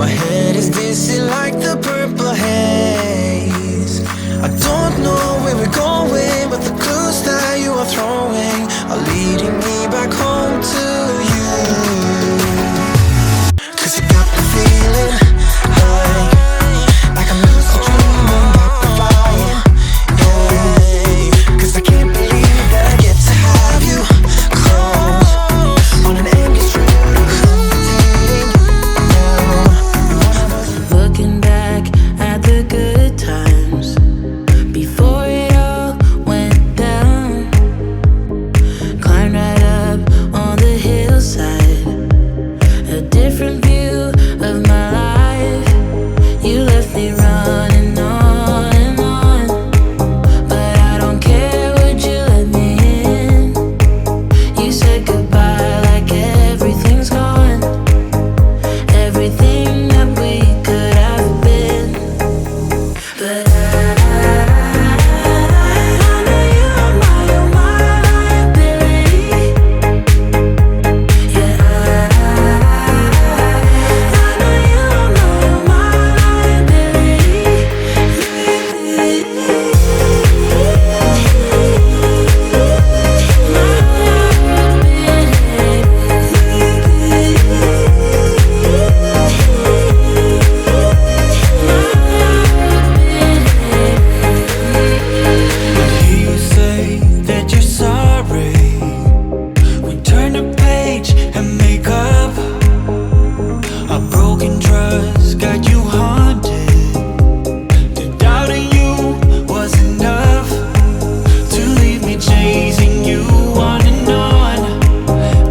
My head is dizzy like the purple haze. I don't know where we're going, but the clues that you are throwing are leading me back home to you. 'Cause you got the feeling like I'm lucid dreaming about the flying. Yeah, 'cause I can't believe that I get to have you close on an endless trail to comforting. Looking back at the good times before it all went down. Climbed right up on the hillside, a different view of my life. You left me running on and on, but I don't care, would you let me in? You said goodbye like everything's gone, everything that we could have been. But I know you are my liability. Yeah, I know you are my liability. You say that you're sorry. We turn the page and make up. A broken trust got you haunted. The doubting you was enough to leave me chasing you on and on.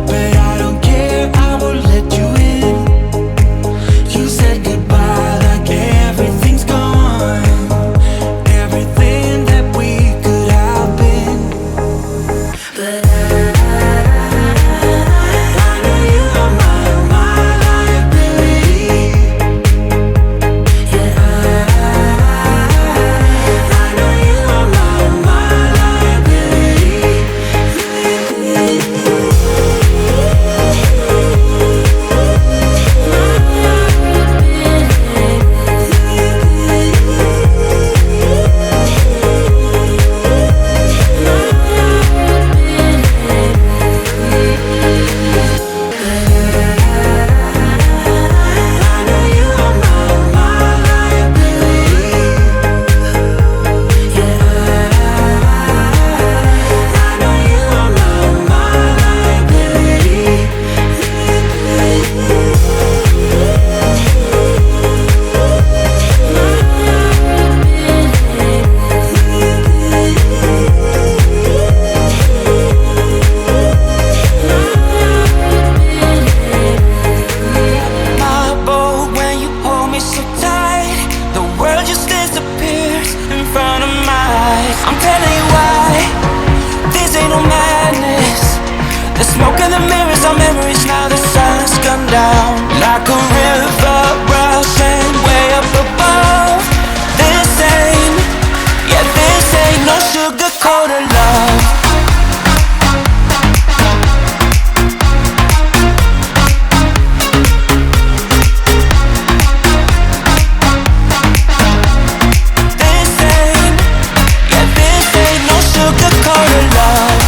But I don't care, I will let you in. You said goodbye like everything's gone, everything that we could have been. But I know you are my liability. Yeah, I know you are my liability. My boat when you hold me so tight, the world just disappears in front of my eyes. I'm telling you why, this ain't no madness. The smoke and the mirrors are memories now. The sun's gone down like a river rushing way up above. This ain't, yeah, this ain't no sugar-coated love. This ain't, yeah, this ain't no sugar-coated love.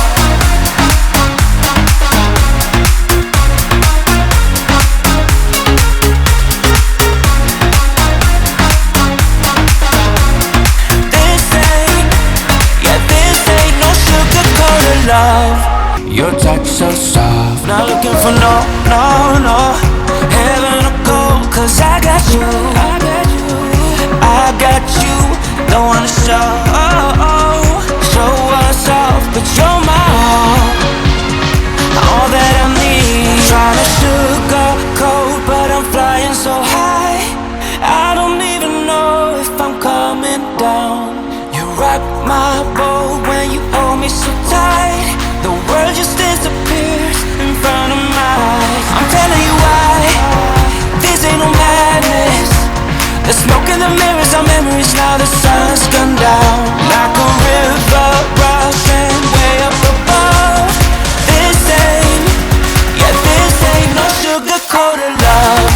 This ain't, yeah, this ain't no sugar-coated love. Your touch so soft, not looking for no heaven or gold, 'cause I got you, I got you. Don't wanna show us off, but you're my all that I need. Trying to sugarcoat, but I'm flying so high, I don't even know if I'm coming down. You rock my boat when you hold me so tight. The world just disappears in front of my eyes. I'm telling you why, this ain't no madness. The smoke and the mirrors are memories now. The sun's gone down like a river rushing way up above. This ain't, yeah, this ain't no sugar-coated love.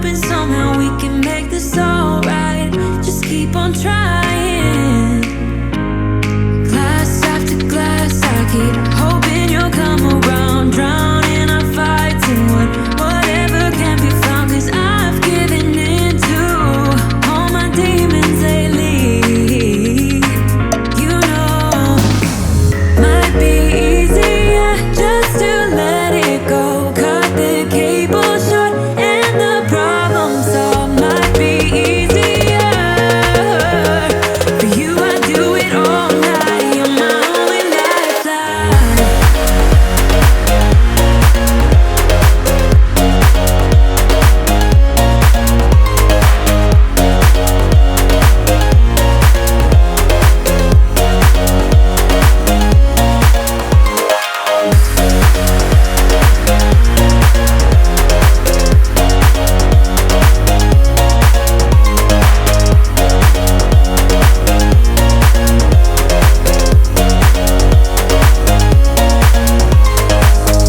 hoping somehow we can make this alright. Just keep on trying. Glass after glass, I keep hoping you'll come around. Drowning our fights in whatever can be found. 'Cause I've given in to all my demons lately. You know, might be easier just to let it go. Cut the cable short and the problem solved. Might be easier for you. I do it all night. You're my only lifeline.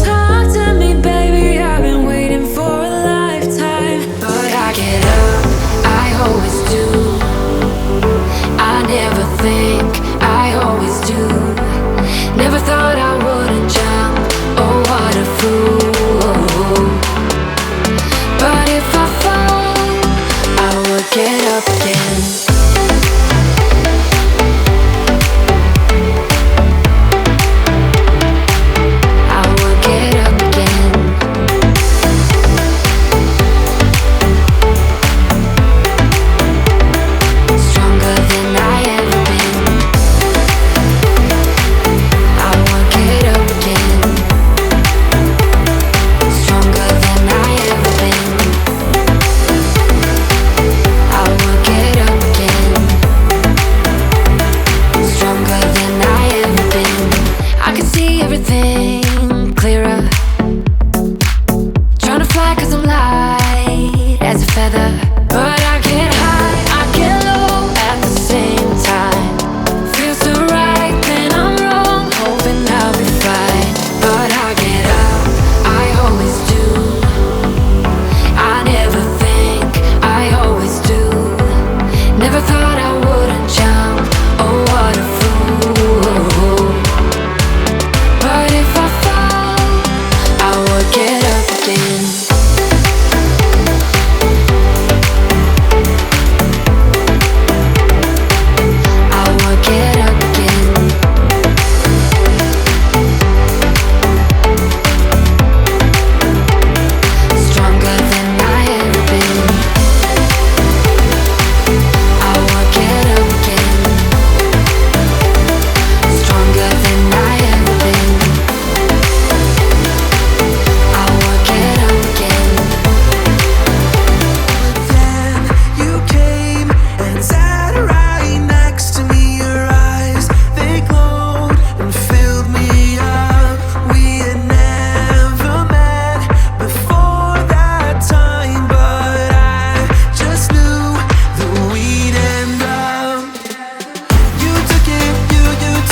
Talk to me, baby, I've been waiting for a lifetime. But I get up, I always do. I never think, I always do. Never thought I wouldn't jump, oh what a fool. But if I fall, I will get up again. I will get up again. Stronger than I ever been. I will get up again. Stronger than I ever been. I will get up again. Stronger than I ever been. I can see everything clearer. Trying to fly 'cause I'm light as a feather. But I get high, I get low at the same time. Feels so right, then I'm wrong, hoping I'll be fine. But I get up, I always do. I never think, I always do. Never thought I wouldn't jump, oh what a fool. But if I fall, I will get up again. I will get up again. Stronger than I ever been. I will get up again. Stronger than I ever been. I will get up again. Then you came and sat right next to me. Your eyes, they glowed and filled me up. We had never met before that time, but I just knew that we'd end up. You took it, you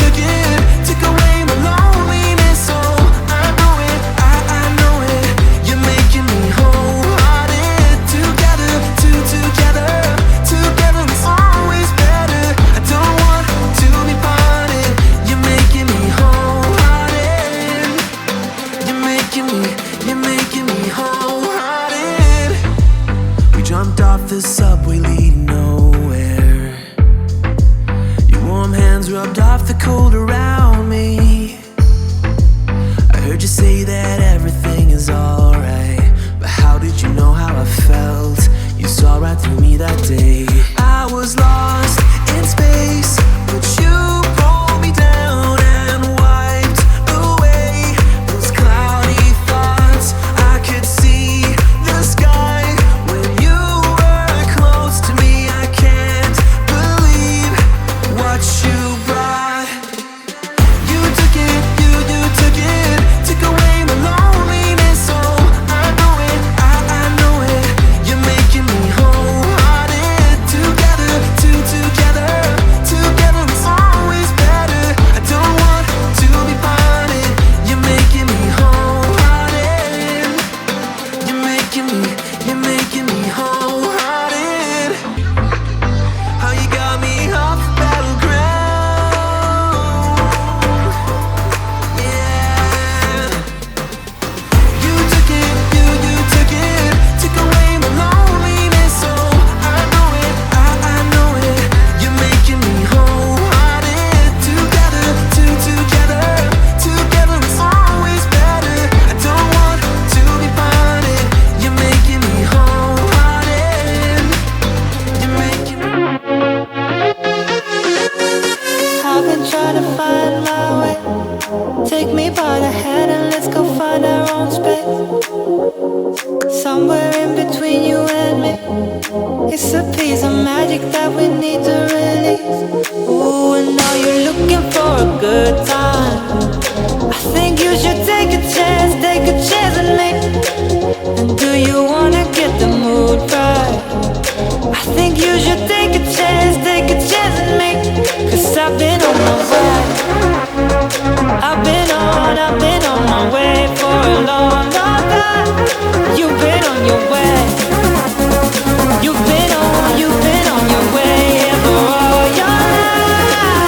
took it, took away my loneliness. So I know it, I know it. You're making me wholehearted. Together, together is always better. I don't want to be parted. You're making me wholehearted. You're making me wholehearted. We jumped off the subway leading nowhere. Your warm hands rubbed off the cold around me. I heard you say that everything is alright, but how did you know how I felt? You saw right through me that day. I was lost in space, but you pulled me down and wiped away those cloudy thoughts. I could see the sky when you were close to me. I can't believe what you brought. You took it, you took it, took away my loneliness. So I know it, I know it. You're making me wholehearted. with me. It's a piece of magic that we need to release. Ooh, and now you're looking for a good time. I think you should take a chance with me. And do you wanna get the mood right? I think you should take a chance with me. 'Cause I've been on my way. I've been on my way for a long, long time. You've been on your way. You've been on your way for all your life.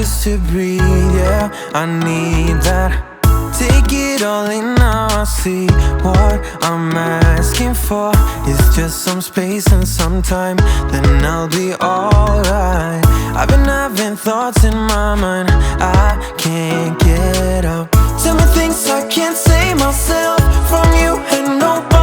just to breathe, yeah, I need that. Take it all in now, I see what I'm asking for is just some space and some time, then I'll be alright. I've been having thoughts in my mind I can't get out. Tell me things I can't say myself from you and nobody